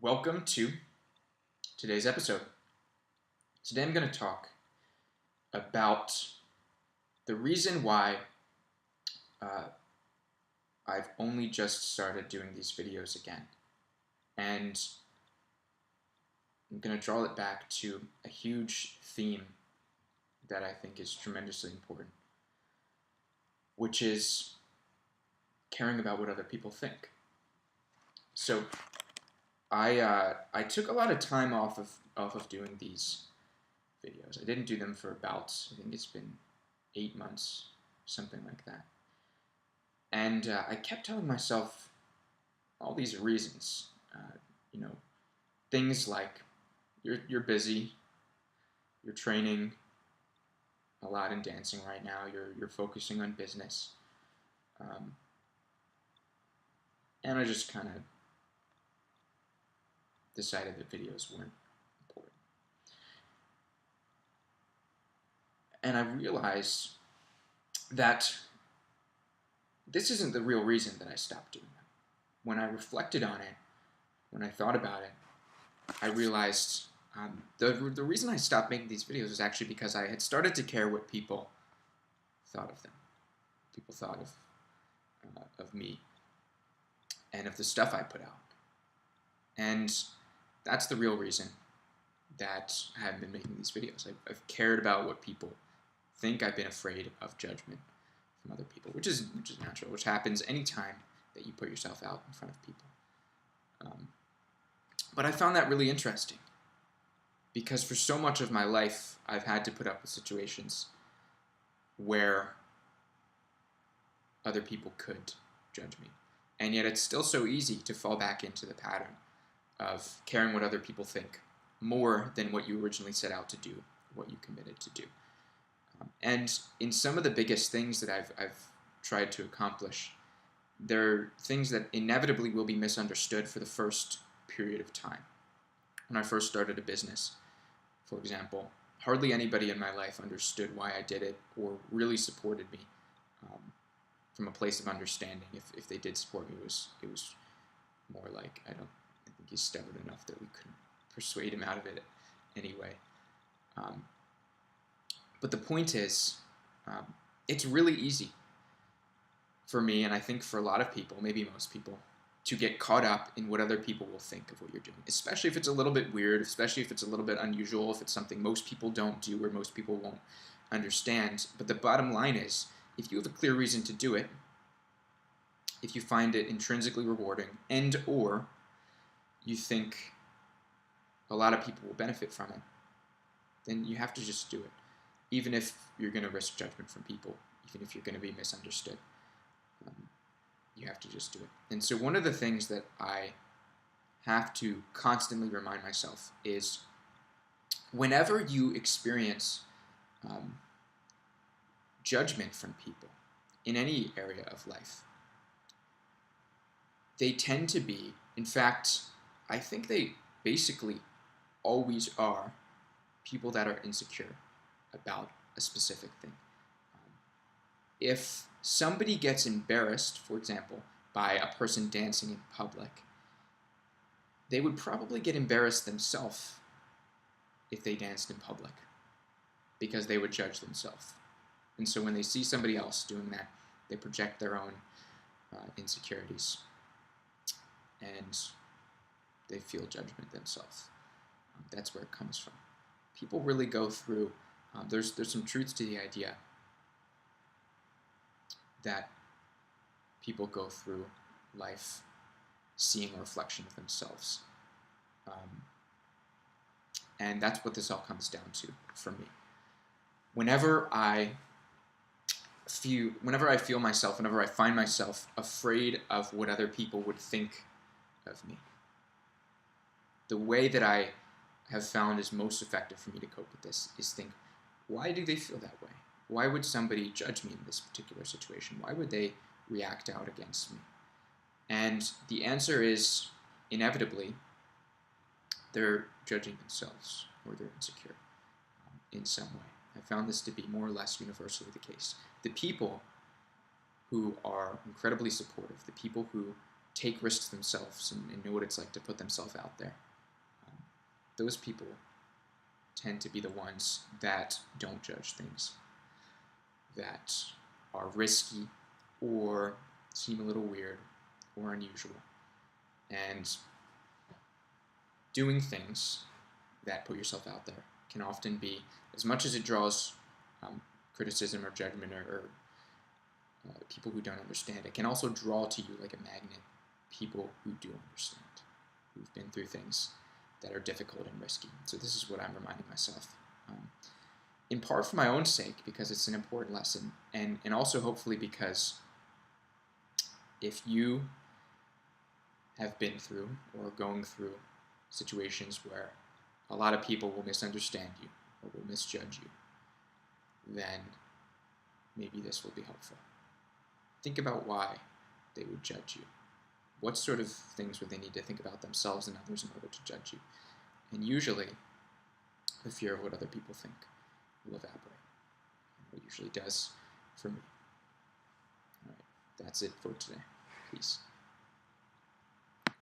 Welcome to today's episode. Today I'm going to talk about the reason why uh, I've only just started doing these videos again. And I'm going to draw it back to a huge theme that I think is tremendously important, which is caring about what other people think. So I took a lot of time off of doing these videos. I didn't do them for about, I think it's been 8 months, something like that. And I kept telling myself all these reasons, things like you're busy, you're training a lot in dancing right now, you're focusing on business, and I just kind of decided that videos weren't important. And I realized that this isn't the real reason that I stopped doing them. When I reflected on it, when I thought about it, I realized the reason I stopped making these videos was actually because I had started to care what people thought of them. People thought of me and of the stuff I put out. And that's the real reason that I haven't been making these videos. I've cared about what people think. I've been afraid of judgment from other people, which is natural, which happens anytime that you put yourself out in front of people. But I found that really interesting because for so much of my life, I've had to put up with situations where other people could judge me. And yet it's still so easy to fall back into the pattern of caring what other people think more than what you originally set out to do, what you committed to do. And in some of the biggest things that I've tried to accomplish, there are things that inevitably will be misunderstood for the first period of time. When I first started a business, for example, hardly anybody in my life understood why I did it or really supported me from a place of understanding. If they did support me, it was more like, I think he's stubborn enough that we couldn't persuade him out of it anyway. But the point is, it's really easy for me, and I think for a lot of people, maybe most people, to get caught up in what other people will think of what you're doing, especially if it's a little bit weird, especially if it's a little bit unusual, if it's something most people don't do or most people won't understand. But the bottom line is, if you have a clear reason to do it, if you find it intrinsically rewarding, and or you think a lot of people will benefit from it, then you have to just do it. Even if you're going to risk judgment from people, even if you're going to be misunderstood, you have to just do it. And so one of the things that I have to constantly remind myself is whenever you experience judgment from people in any area of life, they tend to be, in fact, I think they basically always are people that are insecure about a specific thing. If somebody gets embarrassed, for example, by a person dancing in public, they would probably get embarrassed themselves if they danced in public because they would judge themselves. And so when they see somebody else doing that, they project their own insecurities and they feel judgment themselves. That's where it comes from. People really go through, there's some truth to the idea that people go through life seeing a reflection of themselves. And that's what this all comes down to for me. Whenever I find myself afraid of what other people would think of me, the way that I have found is most effective for me to cope with this is think, why do they feel that way? Why would somebody judge me in this particular situation? Why would they react out against me? And the answer is, inevitably, they're judging themselves or they're insecure in some way. I found this to be more or less universally the case. The people who are incredibly supportive, the people who take risks themselves and know what it's like to put themselves out there. Those people tend to be the ones that don't judge things that are risky or seem a little weird or unusual. And doing things that put yourself out there can often be, as much as it draws criticism or judgment or people who don't understand, it can also draw to you like a magnet people who do understand, who've been through things that are difficult and risky. So this is what I'm reminding myself, in part for my own sake, because it's an important lesson, and also hopefully because if you have been through or going through situations where a lot of people will misunderstand you or will misjudge you, then maybe this will be helpful. Think about why they would judge you. What sort of things would they need to think about themselves and others in order to judge you? And usually, the fear of what other people think will evaporate. And it usually does for me. All right, that's it for today. Peace.